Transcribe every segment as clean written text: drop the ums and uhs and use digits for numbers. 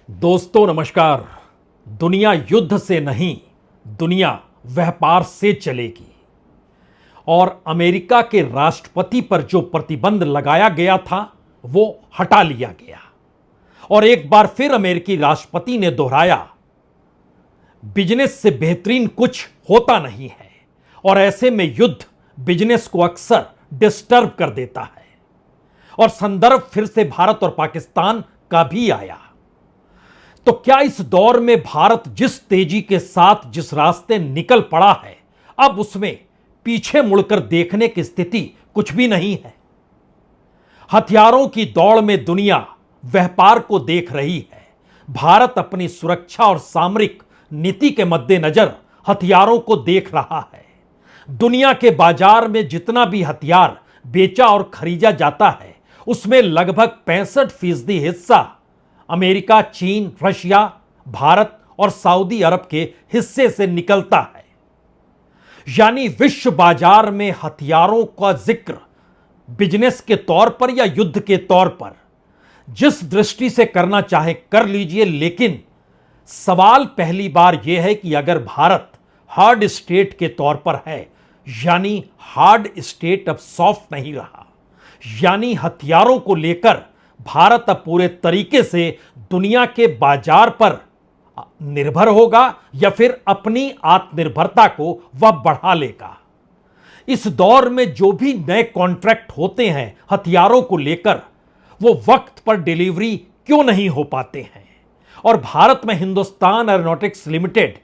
दोस्तों नमस्कार। दुनिया युद्ध से नहीं, दुनिया व्यापार से चलेगी। और अमेरिका के राष्ट्रपति पर जो प्रतिबंध लगाया गया था वो हटा लिया गया। और एक बार फिर अमेरिकी राष्ट्रपति ने दोहराया, बिजनेस से बेहतरीन कुछ होता नहीं है। और ऐसे में युद्ध बिजनेस को अक्सर डिस्टर्ब कर देता है। और संदर्भ फिर से भारत और पाकिस्तान का भी आया। तो क्या इस दौर में भारत जिस तेजी के साथ जिस रास्ते निकल पड़ा है, अब उसमें पीछे मुड़कर देखने की स्थिति कुछ भी नहीं है। हथियारों की दौड़ में दुनिया व्यापार को देख रही है। भारत अपनी सुरक्षा और सामरिक नीति के मद्देनजर हथियारों को देख रहा है। दुनिया के बाजार में जितना भी हथियार बेचा और खरीदा जाता है, उसमें लगभग 65% हिस्सा अमेरिका, चीन, रशिया, भारत और सऊदी अरब के हिस्से से निकलता है। यानी विश्व बाजार में हथियारों का जिक्र बिजनेस के तौर पर या युद्ध के तौर पर जिस दृष्टि से करना चाहे कर लीजिए, लेकिन सवाल पहली बार यह है कि अगर भारत हार्ड स्टेट के तौर पर है, यानी हार्ड स्टेट अब सॉफ्ट नहीं रहा, यानी हथियारों को लेकर भारत अब पूरे तरीके से दुनिया के बाजार पर निर्भर होगा या फिर अपनी आत्मनिर्भरता को वह बढ़ा लेगा। इस दौर में जो भी नए कॉन्ट्रैक्ट होते हैं हथियारों को लेकर, वो वक्त पर डिलीवरी क्यों नहीं हो पाते हैं। और भारत में हिंदुस्तान एरोनॉटिक्स लिमिटेड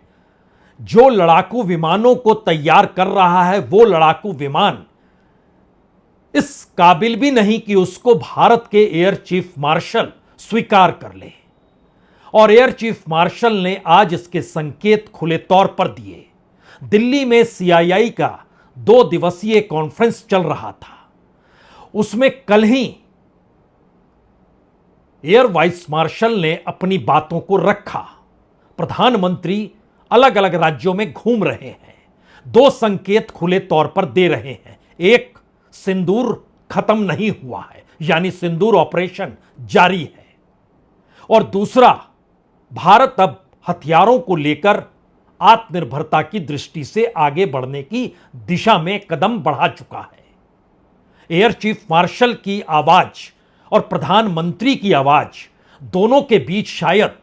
जो लड़ाकू विमानों को तैयार कर रहा है, वो लड़ाकू विमान इस काबिल भी नहीं कि उसको भारत के एयर चीफ मार्शल स्वीकार कर ले। और एयर चीफ मार्शल ने आज इसके संकेत खुले तौर पर दिए। दिल्ली में सीआईआई का 2 दिवसीय कॉन्फ्रेंस चल रहा था। उसमें कल ही एयर वाइस मार्शल ने अपनी बातों को रखा। प्रधानमंत्री अलग अलग राज्यों में घूम रहे हैं, 2 संकेत खुले तौर पर दे रहे हैं। एक, सिंदूर खत्म नहीं हुआ है, यानी सिंदूर ऑपरेशन जारी है। और दूसरा, भारत अब हथियारों को लेकर आत्मनिर्भरता की दृष्टि से आगे बढ़ने की दिशा में कदम बढ़ा चुका है। एयर चीफ मार्शल की आवाज और प्रधानमंत्री की आवाज दोनों के बीच शायद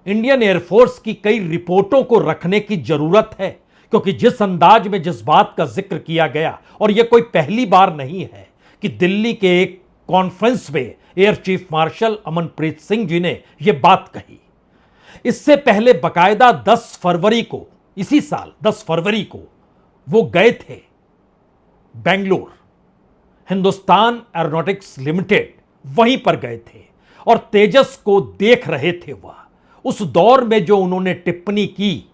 इंडियन एयरफोर्स की कई रिपोर्टों को रखने की जरूरत है, क्योंकि जिस अंदाज में जिस बात का जिक्र किया गया, और यह कोई पहली बार नहीं है कि दिल्ली के एक कॉन्फ्रेंस में air chief marshal Amanpreet Singh ji ने यह बात कही। इससे पहले बकायदा 10 फरवरी को, इसी साल 10 फरवरी को वो गए थे बेंगलुरु, हिंदुस्तान एरोनॉटिक्स लिमिटेड वहीं पर गए थे और तेजस को देख रहे थे। वह उस दौर में जो उन्होंने टिप्पणी की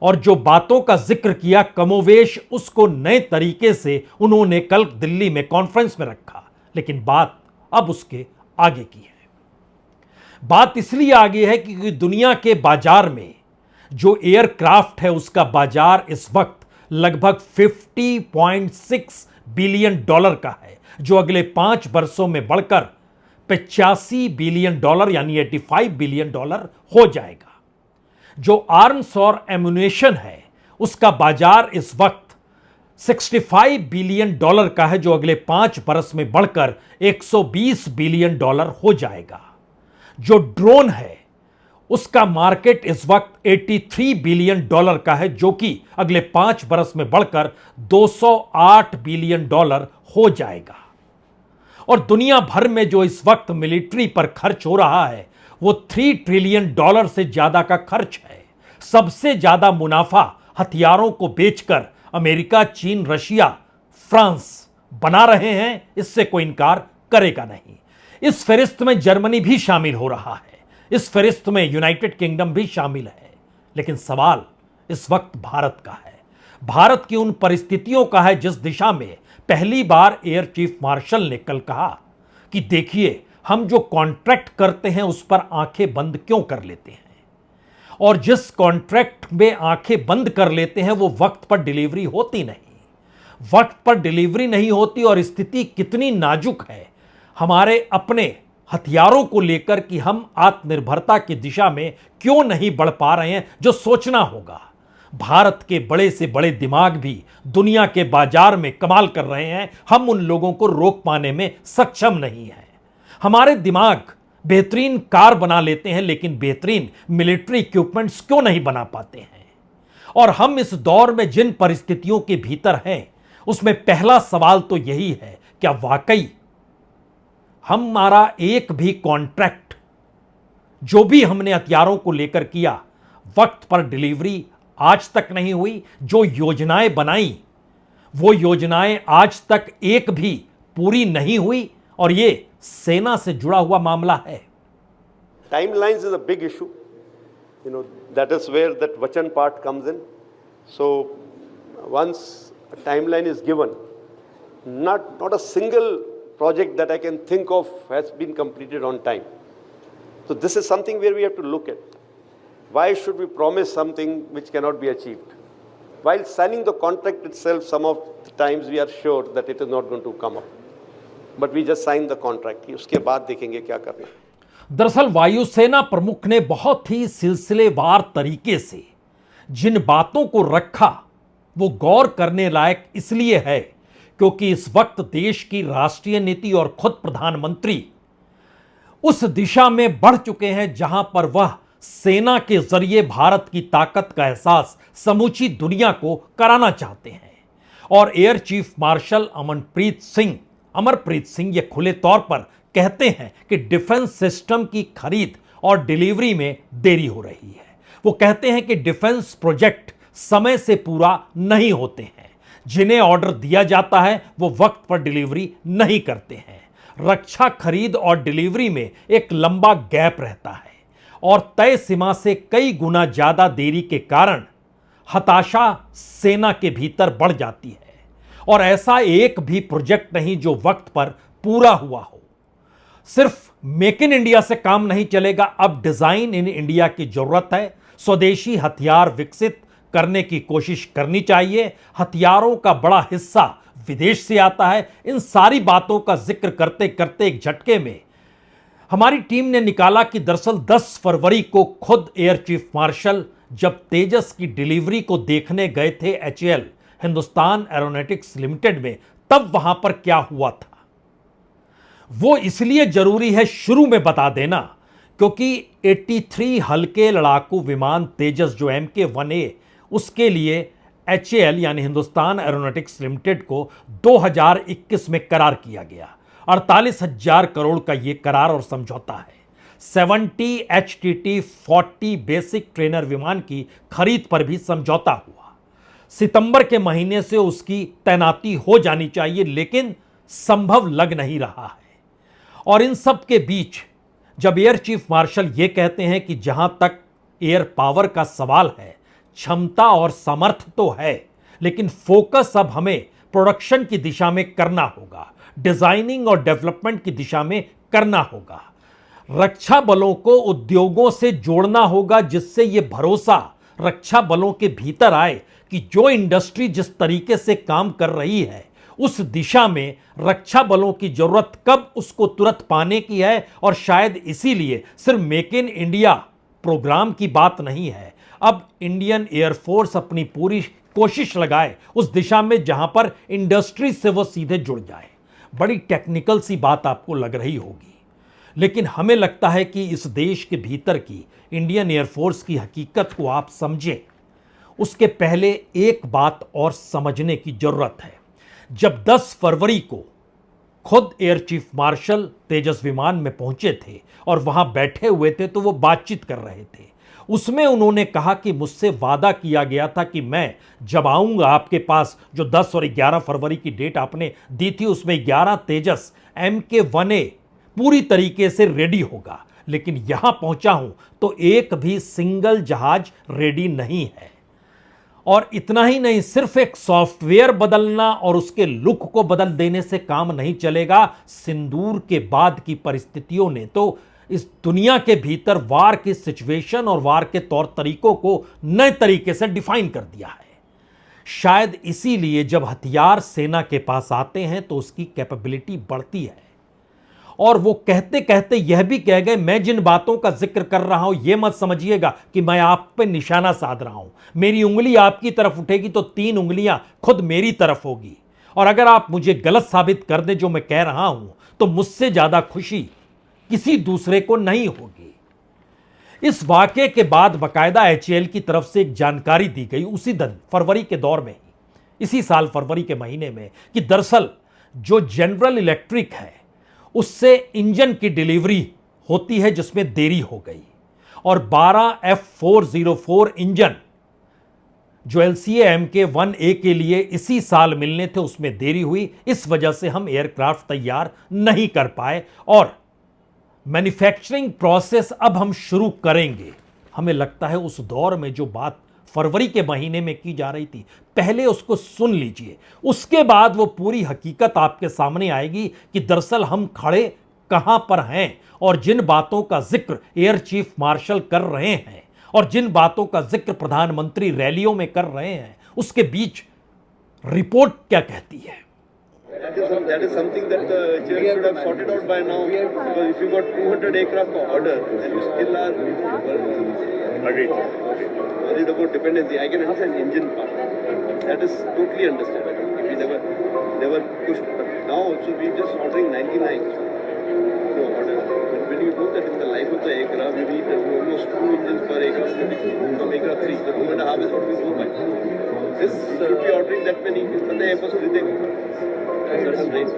और जो बातों का जिक्र किया, कमोवेश उसको नए तरीके से उन्होंने कल दिल्ली में कॉन्फ्रेंस में रखा। लेकिन बात अब उसके आगे की है। बात इसलिए आगे है क्योंकि दुनिया के बाजार में जो एयरक्राफ्ट है, उसका बाजार इस वक्त लगभग $50.6 बिलियन का है, जो अगले 5 वर्षों में बढ़कर $85 बिलियन यानी $85 बिलियन हो जाएगा। जो आर्म्स और एम्युनिशन है, उसका बाजार इस वक्त $65 बिलियन का है, जो अगले 5 वर्ष में बढ़कर $120 बिलियन हो जाएगा। जो ड्रोन है, उसका मार्केट इस वक्त $83 बिलियन का है, जो कि अगले 5 वर्ष में बढ़कर $208 बिलियन हो जाएगा। और दुनिया भर में जो इस वक्त मिलिट्री पर खर्च हो रहा है, वो $3 ट्रिलियन से ज्यादा का खर्च है। सबसे ज्यादा मुनाफा हथियारों को बेचकर अमेरिका, चीन, रशिया, फ्रांस बना रहे हैं, इससे कोई इनकार करेगा नहीं। इस फहरिस्त में जर्मनी भी शामिल हो रहा है, इस फहरिस्त में यूनाइटेड किंगडम भी शामिल है। लेकिन सवाल इस वक्त भारत का है, भारत की उन परिस्थितियों का है जिस दिशा में पहली बार एयर चीफ मार्शल ने कल कहा कि देखिए, हम जो कॉन्ट्रैक्ट करते हैं उस पर आंखें बंद क्यों कर लेते हैं, और जिस कॉन्ट्रैक्ट में आंखें बंद कर लेते हैं वो वक्त पर डिलीवरी होती नहीं। वक्त पर डिलीवरी नहीं होती और स्थिति कितनी नाजुक है। हमारे अपने हथियारों को लेकर कि हम आत्मनिर्भरता की दिशा में क्यों नहीं बढ़ पा रहे हैं, जो सोचना होगा। भारत के बड़े से बड़े दिमाग भी दुनिया के बाजार में कमाल कर रहे हैं, हम उन लोगों को रोक पाने में सक्षम नहीं हैं। हमारे दिमाग बेहतरीन कार बना लेते हैं, लेकिन बेहतरीन मिलिट्री इक्विपमेंट्स क्यों नहीं बना पाते हैं। और हम इस दौर में जिन परिस्थितियों के भीतर हैं, उसमें पहला सवाल तो यही है, क्या वाकई हमारा एक भी कॉन्ट्रैक्ट, जो भी हमने हथियारों को लेकर किया, वक्त पर डिलीवरी आज तक नहीं हुई। जो योजनाएं बनाई, वो योजनाएं आज तक एक भी पूरी नहीं हुई, और ये सेना से जुड़ा हुआ मामला है। Timelines is a big issue. That is where that Vachan part comes in. So once a timeline is given, not a single project that I can think of has been completed on time. So this is something where we have to look at. Why should we promise something which cannot be achieved? While signing the contract itself, some of the times we are sure that it is not going to come up. But we just sign the contract. उसके बाद देखेंगे क्या करना है। दरअसल वायुसेना प्रमुख ने बहुत ही सिलसिलेवार तरीके से जिन बातों को रखा, वो गौर करने लायक इसलिए है क्योंकि इस वक्त देश की राष्ट्रीय नीति और खुद प्रधानमंत्री उस दिशा में बढ़ चुके हैं जहां पर वह सेना के जरिए भारत की ताकत का एहसास समूची दुनिया को कराना चाहते हैं। और air chief martial Amarpreet Singh ये खुले तौर पर कहते हैं कि डिफेंस सिस्टम की खरीद और डिलीवरी में देरी हो रही है। वो कहते हैं कि डिफेंस प्रोजेक्ट समय से पूरा नहीं होते हैं, जिन्हें ऑर्डर दिया जाता है वो वक्त पर डिलीवरी नहीं करते हैं। रक्षा खरीद और डिलीवरी में एक लंबा गैप रहता है और तय सीमा से कई गुना ज्यादा देरी के कारण हताशा सेना के भीतर बढ़ जाती है। और ऐसा एक भी प्रोजेक्ट नहीं जो वक्त पर पूरा हुआ हो। सिर्फ मेक इन इंडिया से काम नहीं चलेगा, अब डिजाइन इन इंडिया की जरूरत है। स्वदेशी हथियार विकसित करने की कोशिश करनी चाहिए। हथियारों का बड़ा हिस्सा विदेश से आता है। इन सारी बातों का जिक्र करते करते एक झटके में हमारी टीम ने निकाला कि दरअसल 10 फरवरी को खुद एयर चीफ मार्शल जब तेजस की डिलीवरी को देखने गए थे HAL हिंदुस्तान एरोनॉटिक्स लिमिटेड में, तब वहां पर क्या हुआ था। वो इसलिए जरूरी है शुरू में बता देना क्योंकि 83 हल्के लड़ाकू विमान तेजस जो MK-1A, उसके लिए HAL यानी हिंदुस्तान एरोनॉटिक्स लिमिटेड को 2021 में करार किया गया। 48,000 करोड़ का यह करार और समझौता है। 70 HTT-40 बेसिक ट्रेनर विमान की खरीद पर भी समझौता हुआ। सितंबर के महीने से उसकी तैनाती हो जानी चाहिए, लेकिन संभव लग नहीं रहा है। और इन सब के बीच जब एयर चीफ मार्शल ये कहते हैं कि जहां तक एयर पावर का सवाल है, क्षमता और सामर्थ्य तो है, लेकिन फोकस अब हमें प्रोडक्शन की दिशा में करना होगा, डिजाइनिंग और डेवलपमेंट की दिशा में करना होगा। रक्षा बलों को उद्योगों से जोड़ना होगा, जिससे यह भरोसा रक्षा बलों के भीतर आए कि जो इंडस्ट्री जिस तरीके से काम कर रही है, उस दिशा में रक्षा बलों की जरूरत कब उसको तुरंत पाने की है। और शायद इसीलिए सिर्फ मेक इन इंडिया प्रोग्राम की बात नहीं है, अब इंडियन एयरफोर्स अपनी पूरी कोशिश लगाए उस दिशा में जहां पर इंडस्ट्री से वो सीधे जुड़ जाए। बड़ी टेक्निकल सी बात आपको लग रही होगी, लेकिन हमें लगता है कि इस देश के भीतर की इंडियन एयरफोर्स की हकीकत को आप समझें, उसके पहले एक बात और समझने की जरूरत है। जब 10 फरवरी को खुद एयर चीफ मार्शल तेजस विमान में पहुंचे थे और वहां बैठे हुए थे, तो वो बातचीत कर रहे थे। उसमें उन्होंने कहा कि मुझसे वादा किया गया था कि मैं जब आऊंगा आपके पास, जो 10 और 11 फरवरी की डेट आपने दी थी, उसमें 11 तेजस MK-1A पूरी तरीके से रेडी होगा। लेकिन यहां पहुंचा हूं तो एक भी सिंगल जहाज रेडी नहीं है। और इतना ही नहीं, सिर्फ एक सॉफ्टवेयर बदलना और उसके लुक को बदल देने से काम नहीं चलेगा। सिंदूर के बाद की परिस्थितियों ने तो इस दुनिया के भीतर वार की सिचुएशन और वार के तौर तरीकों को नए तरीके से डिफाइन कर दिया है। शायद इसीलिए जब हथियार सेना के पास आते हैं तो उसकी कैपेबिलिटी बढ़ती है। और वो कहते कहते यह भी कह गए, मैं जिन बातों का जिक्र कर रहा हूं यह मत समझिएगा कि मैं आप पे निशाना साध रहा हूं। मेरी उंगली आपकी तरफ उठेगी तो 3 उंगलियां खुद मेरी तरफ होगी, और अगर आप मुझे गलत साबित कर दे जो मैं कह रहा हूं तो मुझसे ज्यादा खुशी किसी दूसरे को नहीं होगी। इस वाकये के बाद बकायदा एचएएल की तरफ से एक जानकारी दी गई उसी दिन फरवरी के दौर में ही, इसी साल फरवरी के महीने में, कि दरअसल जो जनरल इलेक्ट्रिक है उससे इंजन की डिलीवरी होती है जिसमें देरी हो गई, और 12 F404 इंजन जो LCA Mk-1A के लिए इसी साल मिलने थे उसमें देरी हुई। इस वजह से हम एयरक्राफ्ट तैयार नहीं कर पाए और मैन्युफैक्चरिंग प्रोसेस अब हम शुरू करेंगे। हमें लगता है उस दौर में जो बात फरवरी के महीने में की जा रही थी, पहले उसको सुन लीजिए, उसके बाद वो पूरी हकीकत आपके सामने आएगी कि दरअसल हम खड़े कहां पर हैं और जिन बातों का जिक्र एयर चीफ मार्शल कर रहे हैं और जिन बातों का जिक्र प्रधानमंत्री रैलियों में कर रहे हैं उसके बीच रिपोर्ट क्या कहती है। That is something that the chair should have sorted out by now. Because if you got 200 aircraft order and you still are worried about dependency, I can understand engine part. That is totally understandable. We never pushed. But now also we just ordering 99. No order. But when you know that in the life of the aircraft, you need almost 2 engines per aircraft. From aircraft 3, the 2.5 is what we go by. This should be ordering that many. But the Airbus will certain race.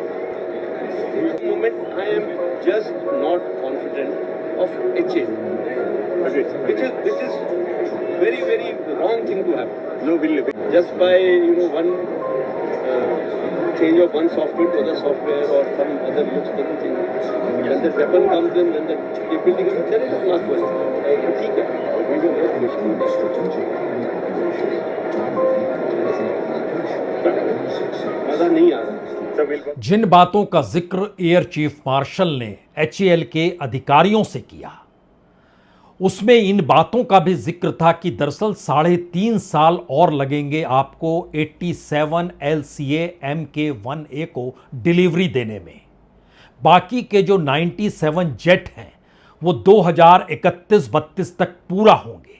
At the moment, I am just not confident of HA, which is very very wrong thing to happen. No, just by one change of one software to other software or some other looks doesn't change. When the weapon comes in, when the capability comes in, then it is not well. ठीक है, we will not push मजा नहीं आ रहा। जिन बातों का जिक्र air chief martial ने HAL के अधिकारियों से किया उसमें इन बातों का भी जिक्र था कि दरअसल 3.5 साल और लगेंगे आपको 87 LCA Mk-1A को डिलीवरी देने में। बाकी के जो 97 जेट हैं वो 2031-32 तक पूरा होंगे।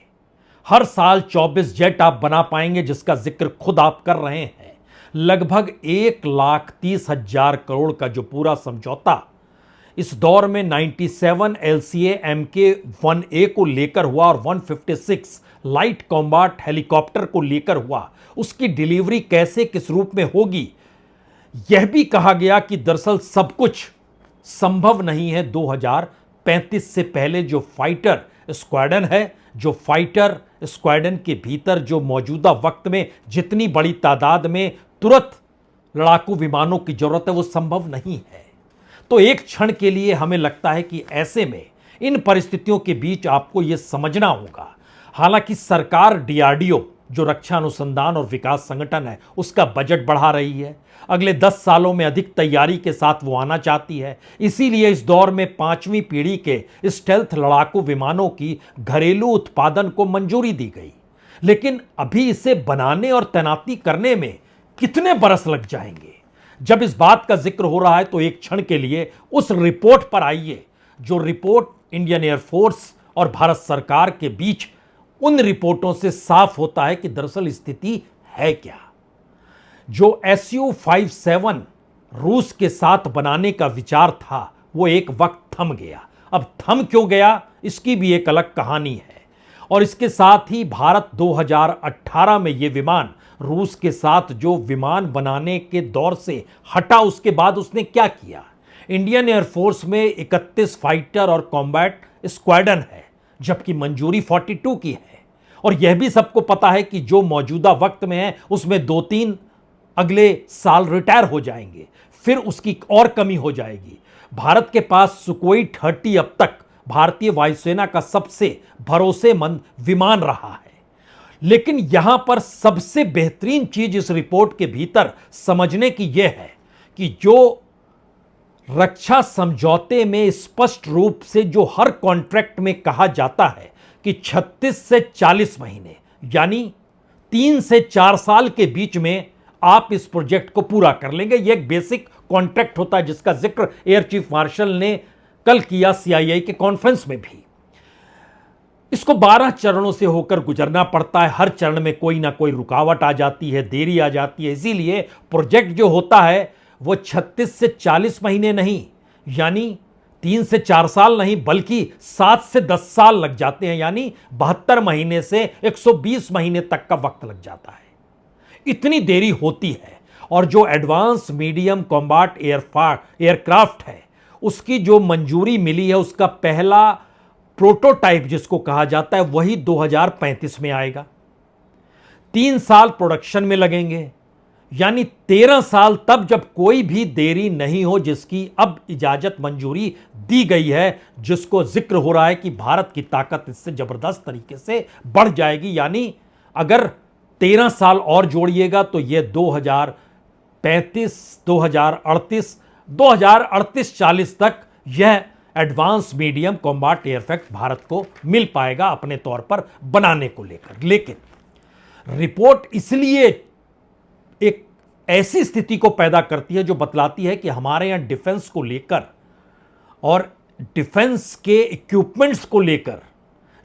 हर साल 24 जेट आप बना पाएंगे जिसका जिक्र खुद आप कर रहे हैं। लगभग 1,30,000 करोड़ का जो पूरा समझौता इस दौर में 97 LCA Mk-1A को लेकर हुआ और 156 लाइट कॉम्बैट हेलीकॉप्टर को लेकर हुआ, उसकी डिलीवरी कैसे किस रूप में होगी यह भी कहा गया कि दरअसल सब कुछ संभव नहीं है 2035 से पहले। जो फाइटर स्क्वाड्रन है, जो फाइटर स्क्वाड्रन के भीतर जो मौजूदा वक्त में जितनी बड़ी तादाद में तुरंत लड़ाकू विमानों की जरूरत है वो संभव नहीं है। तो एक क्षण के लिए हमें लगता है कि ऐसे में इन परिस्थितियों के बीच आपको यह समझना होगा, हालांकि सरकार DRDO जो रक्षा अनुसंधान और विकास संगठन है उसका बजट बढ़ा रही है, अगले 10 सालों में अधिक तैयारी के साथ वो आना चाहती है। इसीलिए इस दौर में 5वीं पीढ़ी के स्टेल्थ लड़ाकू विमानों की घरेलू उत्पादन को मंजूरी दी गई, लेकिन अभी इसे बनाने और तैनाती करने में कितने बरस लग जाएंगे। जब इस बात का जिक्र हो रहा है तो एक क्षण के लिए उस रिपोर्ट पर आइए जो रिपोर्ट इंडियन एयरफोर्स और भारत सरकार के बीच उन रिपोर्टों से साफ होता है कि दरअसल स्थिति है क्या। जो Su-57 रूस के साथ बनाने का विचार था वो एक वक्त थम गया। अब थम क्यों गया इसकी भी एक अलग कहानी है। और इसके साथ ही भारत 2018 में ये विमान रूस के साथ जो विमान बनाने के दौर से हटा, उसके बाद उसने क्या किया। इंडियन एयरफोर्स में 31 फाइटर और कॉम्बैट स्क्वाड्रन है जबकि मंजूरी 42 की है। और यह भी सबको पता है कि जो मौजूदा वक्त में है उसमें 2-3 अगले साल रिटायर हो जाएंगे, फिर उसकी और कमी हो जाएगी। भारत के पास सुकोई 30 अब तक भारतीय वायुसेना का सबसे भरोसेमंद विमान रहा है। लेकिन यहां पर सबसे बेहतरीन चीज इस रिपोर्ट के भीतर समझने की यह है कि जो रक्षा समझौते में स्पष्ट रूप से जो हर कॉन्ट्रैक्ट में कहा जाता है कि 36 से 40 महीने यानी 3 से 4 साल के बीच में आप इस प्रोजेक्ट को पूरा कर लेंगे। यह एक बेसिक कॉन्ट्रैक्ट होता है जिसका जिक्र एयर चीफ मार्शल ने कल किया सीआईआई के कॉन्फ्रेंस में भी। इसको 12 चरणों से होकर गुजरना पड़ता है। हर चरण में कोई ना कोई रुकावट आ जाती है, देरी आ जाती है। इसीलिए प्रोजेक्ट जो होता है वो 36 से 40 महीने नहीं, यानी 3 से 4 साल नहीं, बल्कि 7 से 10 साल लग जाते हैं, यानी 72 महीने से 120 महीने तक का वक्त लग जाता है। इतनी देरी होती है। और जो एडवांस मीडियम कॉम्बैट एयरक्राफ्ट है उसकी जो मंजूरी मिली है, उसका पहला प्रोटोटाइप जिसको कहा जाता है वही 2035 में आएगा। 3 साल प्रोडक्शन में लगेंगे, यानी 13 साल तब जब कोई भी देरी नहीं हो, जिसकी अब इजाजत मंजूरी दी गई है, जिसको जिक्र हो रहा है कि भारत की ताकत इससे जबरदस्त तरीके से बढ़ जाएगी। यानी अगर 13 साल और जोड़िएगा तो यह 2035, 2038-40 तक यह advance medium combat aircraft Bharat को मिल पाएगा अपने तौर पर बनाने को लेकर। लेकिन रिपोर्ट इसलिए एक ऐसी स्थिति को पैदा करती है जो बतलाती है कि हमारे यहां डिफेंस को लेकर और डिफेंस के इक्विपमेंट्स को लेकर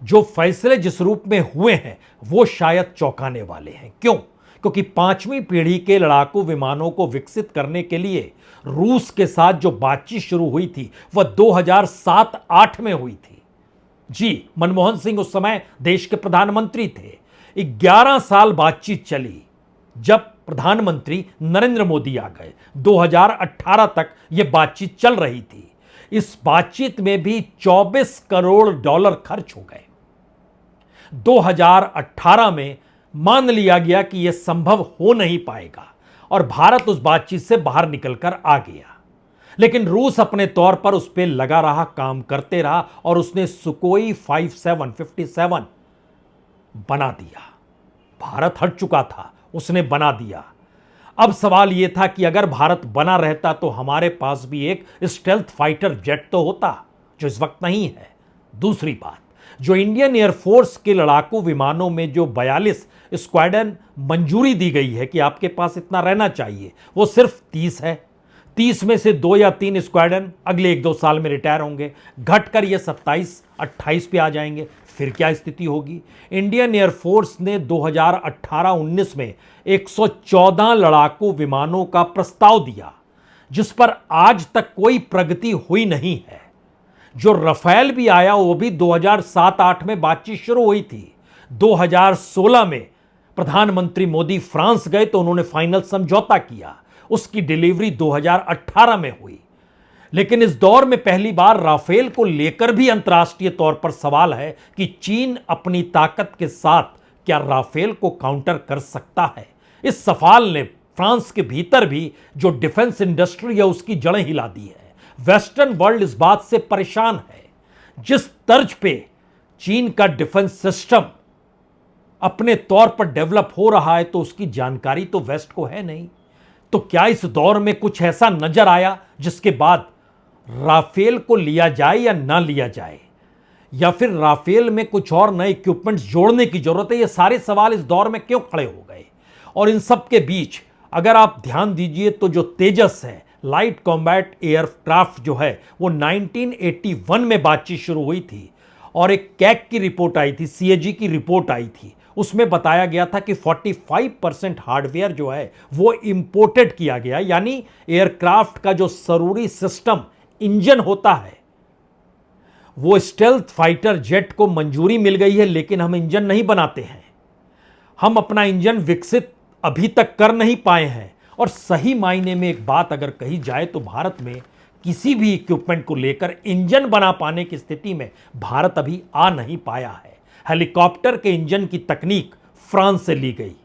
जो फैसले जिस रूप में हुए हैं वो शायद चौंकाने वाले हैं। क्यों? क्योंकि 5वीं पीढ़ी के लड़ाकू विमानों को विकसित करने के लिए रूस के साथ जो बातचीत शुरू हुई थी वह 2007-8 में हुई थी। जी, मनमोहन सिंह उस समय देश के प्रधानमंत्री थे। 11 साल बातचीत चली। जब प्रधानमंत्री नरेंद्र मोदी आ गए 2018 तक यह बातचीत चल रही थी। इस बातचीत में भी $24 करोड़ खर्च हो गए। 2018 में मान लिया गया कि यह संभव हो नहीं पाएगा और भारत उस बातचीत से बाहर निकलकर आ गया। लेकिन रूस अपने तौर पर उस पर लगा रहा, काम करते रहा और उसने सुकोई 57 बना दिया। भारत हट चुका था, उसने बना दिया। अब सवाल यह था कि अगर भारत बना रहता तो हमारे पास भी एक स्टेल्थ फाइटर जेट तो होता, जो इस वक्त नहीं है। दूसरी बात, जो इंडियन एयरफोर्स के लड़ाकू विमानों में जो 42 स्क्वाड्रन मंजूरी दी गई है कि आपके पास इतना रहना चाहिए, वो सिर्फ 30 है। 30 में से 2 या 3 स्क्वाड्रन अगले 1-2 साल में रिटायर होंगे, घटकर ये 27-28 पे आ जाएंगे। फिर क्या स्थिति होगी? इंडियन एयरफोर्स ने 2018-19 में 114 लड़ाकू विमानों का प्रस्ताव दिया, जिस पर आज तक कोई प्रगति हुई नहीं है। जो रफेल भी आया वो भी 2007-8 में बातचीत शुरू हुई थी। 2016 में प्रधानमंत्री मोदी फ्रांस गए तो उन्होंने फाइनल समझौता किया, उसकी डिलीवरी 2018 में हुई। लेकिन इस दौर में पहली बार राफेल को लेकर भी अंतर्राष्ट्रीय तौर पर सवाल है कि चीन अपनी ताकत के साथ क्या राफेल को काउंटर कर सकता है। इस सवाल ने फ्रांस के भीतर भी जो डिफेंस इंडस्ट्री है उसकी जड़ें हिला दी है। वेस्टर्न वर्ल्ड इस बात से परेशान है, जिस तर्ज पे चीन का डिफेंस सिस्टम अपने तौर पर डेवलप हो रहा है तो उसकी जानकारी तो वेस्ट को है नहीं। तो क्या इस दौर में कुछ ऐसा नजर आया जिसके बाद राफेल को लिया जाए या ना लिया जाए, या फिर राफेल में कुछ और नए इक्विपमेंट्स जोड़ने की जरूरत है? ये सारे सवाल इस दौर में क्यों खड़े हो गए? और इन सब के बीच अगर आप ध्यान दीजिए तो जो तेजस है, लाइट कॉम्बैट एयरक्राफ्ट जो है, वो 1981 में बातचीत शुरू हुई थी और एक कैग की रिपोर्ट आई थी, सीएजी की रिपोर्ट आई थी। उसमें बताया गया था कि 45% हार्डवेयर जो है वो इंपोर्टेड किया गया, यानी एयरक्राफ्ट का जो जरूरी सिस्टम इंजन होता है, वो स्टेल्थ फाइटर जेट को मंजूरी मिल गई है, लेकिन हम इंजन नहीं बनाते हैं। हम अपना इंजन विकसित अभी तक कर नहीं पाए हैं। और सही मायने में एक बात अगर कही जाए तो भारत में किसी भी इक्विपमेंट को लेकर इंजन बना पाने की स्थिति में भारत अभी आ नहीं पाया है। हेलीकॉप्टर के इंजन की तकनीक फ्रांस से ली गई,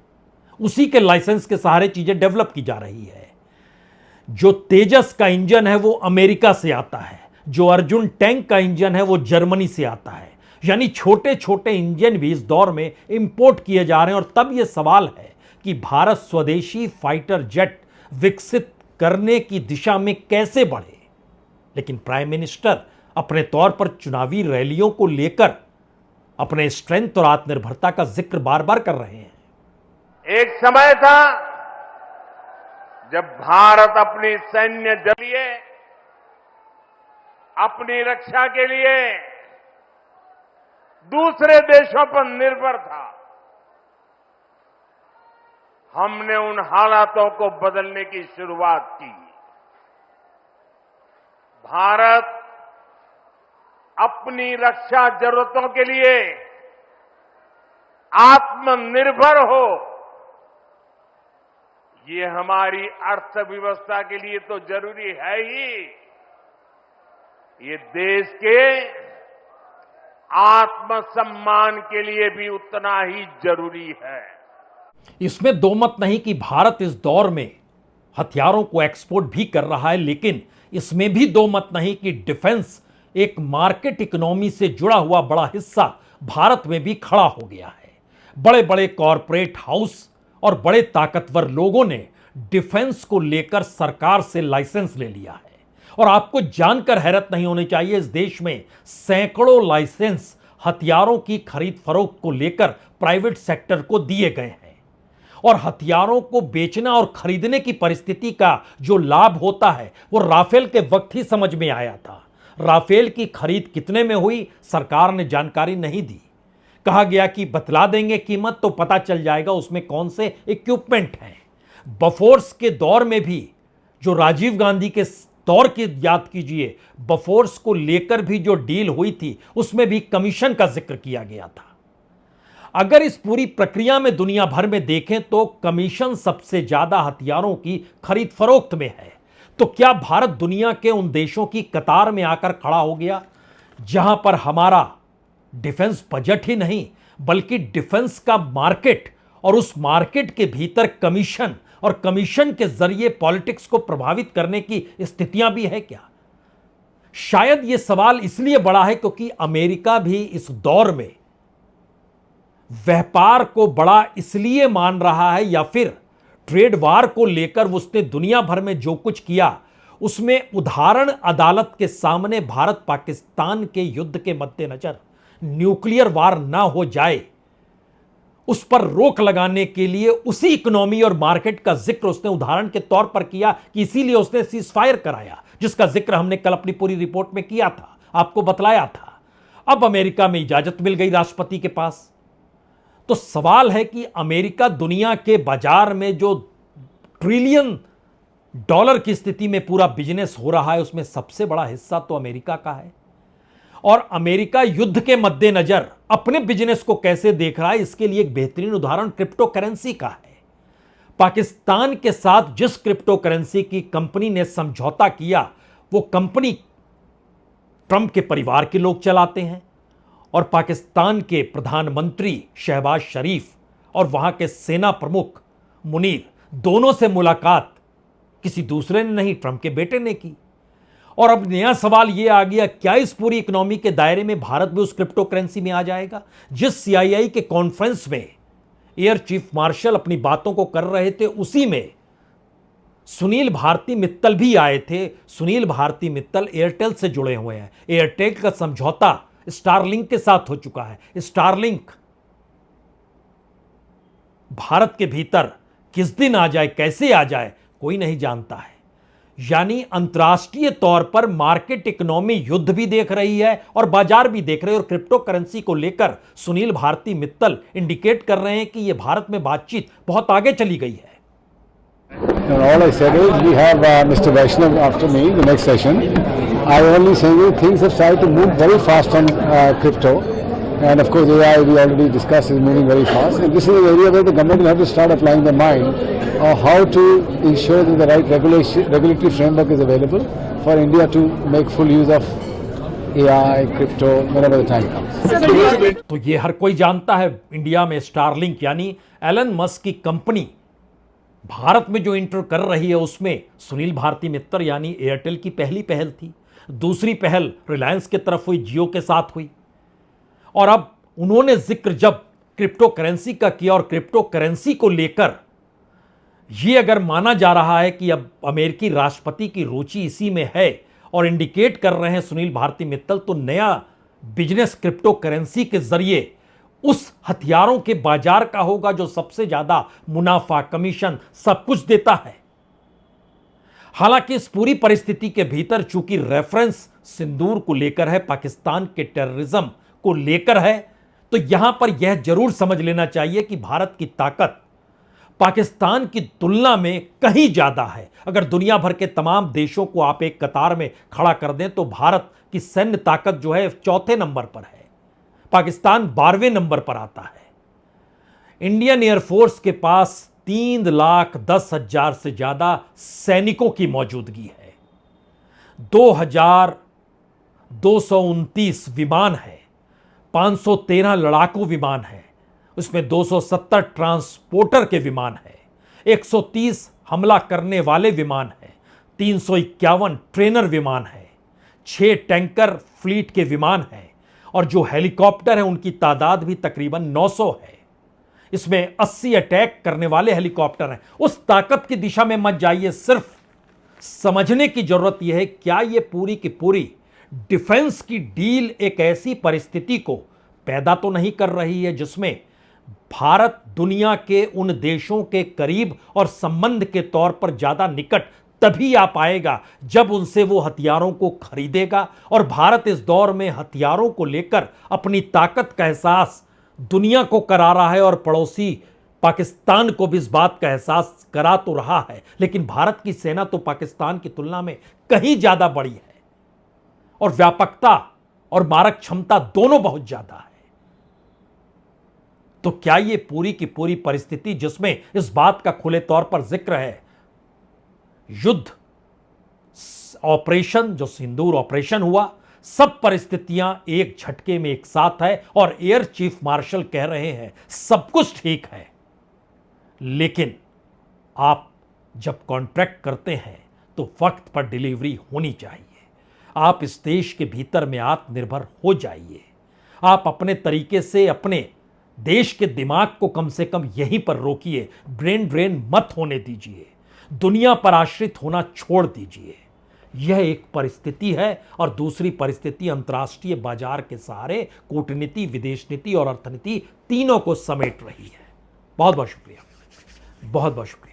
उसी के लाइसेंस के सहारे चीजें डेवलप की जा रही है। जो तेजस का इंजन है वो अमेरिका से आता है, जो अर्जुन टैंक का इंजन है वो जर्मनी से आता है। यानी छोटे छोटे इंजन भी इस दौर में इंपोर्ट किए जा रहे हैं। और तब यह सवाल है कि भारत स्वदेशी फाइटर जेट विकसित करने की दिशा में कैसे बढ़े। लेकिन प्राइम मिनिस्टर अपने तौर पर चुनावी रैलियों को लेकर अपने स्ट्रेंथ और आत्मनिर्भरता का जिक्र बार बार कर रहे हैं। एक समय था जब भारत अपनी सैन्य जलिए अपनी रक्षा के लिए दूसरे देशों पर निर्भर था, हमने उन हालातों को बदलने की शुरुआत की। भारत अपनी रक्षा जरूरतों के लिए आत्मनिर्भर हो, ये हमारी अर्थव्यवस्था के लिए तो जरूरी है ही, ये देश के आत्मसम्मान के लिए भी उतना ही जरूरी है। इसमें दो मत नहीं कि भारत इस दौर में हथियारों को एक्सपोर्ट भी कर रहा है, लेकिन इसमें भी दो मत नहीं कि डिफेंस एक मार्केट इकोनॉमी से जुड़ा हुआ बड़ा हिस्सा भारत में भी खड़ा हो गया है। बड़े बड़े कॉरपोरेट हाउस और बड़े ताकतवर लोगों ने डिफेंस को लेकर सरकार से लाइसेंस ले लिया है। और आपको जानकर हैरत नहीं होनी चाहिए, इस देश में सैकड़ों लाइसेंस हथियारों की खरीद फरोख्त को लेकर प्राइवेट सेक्टर को दिए गए हैं। और हथियारों को बेचना और खरीदने की परिस्थिति का जो लाभ होता है वो राफेल के वक्त ही समझ में आया था। राफेल की खरीद कितने में हुई, सरकार ने जानकारी नहीं दी। कहा गया कि बतला देंगे कीमत तो पता चल जाएगा उसमें कौन से इक्विपमेंट हैं। बफोर्स के दौर में भी, जो राजीव गांधी के दौर की याद कीजिए, बफोर्स को लेकर भी जो डील हुई थी उसमें भी कमीशन का जिक्र किया गया था। अगर इस पूरी प्रक्रिया में दुनिया भर में देखें तो कमीशन सबसे ज्यादा हथियारों की खरीद फरोख्त में है। तो क्या भारत दुनिया के उन देशों की कतार में आकर खड़ा हो गया जहां पर हमारा डिफेंस बजट ही नहीं बल्कि डिफेंस का मार्केट और उस मार्केट के भीतर कमीशन और कमीशन के जरिए पॉलिटिक्स को प्रभावित करने की स्थितियां भी है क्या? शायद यह सवाल इसलिए बड़ा है क्योंकि अमेरिका भी इस दौर में व्यापार को बड़ा इसलिए मान रहा है, या फिर ट्रेड वार को लेकर उसने दुनिया भर में जो कुछ किया उसमें उदाहरण अदालत के सामने भारत पाकिस्तान के युद्ध के मद्देनजर न्यूक्लियर वार ना हो जाए उस पर रोक लगाने के लिए उसी इकोनॉमी और मार्केट का जिक्र उसने उदाहरण के तौर पर किया कि इसीलिए उसने सीज फायर कराया, जिसका जिक्र हमने कल अपनी पूरी रिपोर्ट में किया था, आपको बतलाया था। अब अमेरिका में इजाजत मिल गई राष्ट्रपति के पास। तो सवाल है कि अमेरिका दुनिया के बाजार में जो ट्रिलियन डॉलर की स्थिति में पूरा बिजनेस हो रहा है उसमें सबसे बड़ा हिस्सा तो अमेरिका का है। और अमेरिका युद्ध के मद्देनजर अपने बिजनेस को कैसे देख रहा है इसके लिए एक बेहतरीन उदाहरण क्रिप्टो करेंसी का है। पाकिस्तान के साथ जिस क्रिप्टो करेंसी की कंपनी ने समझौता किया वो कंपनी ट्रंप के परिवार के लोग चलाते हैं और पाकिस्तान के प्रधानमंत्री शहबाज शरीफ और वहां के सेना प्रमुख मुनीर दोनों से मुलाकात किसी दूसरे ने नहीं, ट्रंप के बेटे ने की। और अब नया सवाल यह आ गया, क्या इस पूरी इकोनॉमी के दायरे में भारत भी उस क्रिप्टो करेंसी में आ जाएगा? जिस सीआईआई के कॉन्फ्रेंस में एयर चीफ मार्शल अपनी बातों को कर रहे थे उसी में सुनील भारती मित्तल भी आए थे। सुनील भारती मित्तल एयरटेल से जुड़े हुए हैं। एयरटेल का समझौता स्टारलिंक के साथ हो चुका है। स्टारलिंक भारत के भीतर किस दिन आ जाए, कैसे आ जाए, कोई नहीं जानता है। यानी अंतर्राष्ट्रीय तौर पर मार्केट इकोनॉमी युद्ध भी देख रही है और बाजार भी देख रहे हैं। और क्रिप्टो करेंसी को लेकर सुनील भारती मित्तल इंडिकेट कर रहे हैं कि यह भारत में बातचीत बहुत आगे चली गई है। All I said is we have Mr. Vaishnav after me in the next session. I only say that things have started to move very fast on crypto, and of course AI we already discussed is moving very fast. And this is an area where the government will have to start applying their mind of how to ensure that the right regulatory framework is available for India to make full use of AI, crypto, whenever the time comes. तो ये हर कोई जानता है, India में Starlink यानी Elon Musk की company Bharat में जो इंटर कर रही है उसमें सुनील भारती मित्तल यानी एयरटेल की पहली पहल थी। दूसरी पहल रिलायंस की तरफ हुई, जियो के साथ हुई। और अब उन्होंने जिक्र जब क्रिप्टो करेंसी का किया और क्रिप्टो करेंसी को लेकर यह अगर माना जा रहा है कि अब अमेरिकी राष्ट्रपति की रुचि इसी में है और इंडिकेट कर रहे हैं सुनील भारती मित्तल, तो नया बिजनेस क्रिप्टो करेंसी के जरिए उस हथियारों के बाजार का होगा जो सबसे ज्यादा मुनाफा, कमीशन सब कुछ देता है। हालांकि इस पूरी परिस्थिति के भीतर चूंकि रेफरेंस सिंदूर को लेकर है, पाकिस्तान के टेररिज्म को लेकर है, तो यहां पर यह जरूर समझ लेना चाहिए कि भारत की ताकत पाकिस्तान की तुलना में कहीं ज्यादा है। अगर दुनिया भर के तमाम देशों को आप एक कतार में खड़ा कर दें तो भारत की सैन्य ताकत जो है 4थे नंबर पर है, पाकिस्तान 12वें नंबर पर आता है। इंडियन एयरफोर्स के पास 3,10,000 से ज्यादा सैनिकों की मौजूदगी है, 2,229 विमान है, 513 लड़ाकू विमान है, उसमें 270 ट्रांसपोर्टर के विमान है, 130 हमला करने वाले विमान है, 351 ट्रेनर विमान है, 6 टैंकर फ्लीट के विमान है, और जो हेलीकॉप्टर है उनकी तादाद भी तकरीबन 900 है। इसमें 80 अटैक करने वाले हेलीकॉप्टर हैं। उस ताकत की दिशा में मत जाइए, सिर्फ समझने की जरूरत यह है क्या यह पूरी की पूरी डिफेंस की डील एक ऐसी परिस्थिति को पैदा तो नहीं कर रही है जिसमें भारत दुनिया के उन देशों के करीब और संबंध के तौर पर ज्यादा निकट तभी आ पाएगा जब उनसे वो हथियारों को खरीदेगा। और भारत इस दौर में हथियारों को लेकर अपनी ताकत का एहसास दुनिया को करा रहा है और पड़ोसी पाकिस्तान को भी इस बात का एहसास करा तो रहा है, लेकिन भारत की सेना तो पाकिस्तान की तुलना में कहीं ज्यादा बड़ी है और व्यापकता और मारक क्षमता दोनों बहुत ज्यादा है। तो क्या यह पूरी की पूरी परिस्थिति जिसमें इस बात का खुले तौर पर जिक्र है, युद्ध ऑपरेशन जो सिंदूर ऑपरेशन हुआ, सब परिस्थितियां एक झटके में एक साथ है और एयर चीफ मार्शल कह रहे हैं सब कुछ ठीक है, लेकिन आप जब कॉन्ट्रैक्ट करते हैं तो वक्त पर डिलीवरी होनी चाहिए। आप इस देश के भीतर में आत्मनिर्भर हो जाइए। आप अपने तरीके से अपने देश के दिमाग को कम से कम यहीं पर रोकिए, ब्रेन ड्रेन मत होने दीजिए, दुनिया पर आश्रित होना छोड़ दीजिए। यह एक परिस्थिति है और दूसरी परिस्थिति अंतर्राष्ट्रीय बाजार के सहारे कूटनीति, विदेश नीति और अर्थनीति तीनों को समेट रही है। बहुत बहुत शुक्रिया, बहुत बहुत शुक्रिया।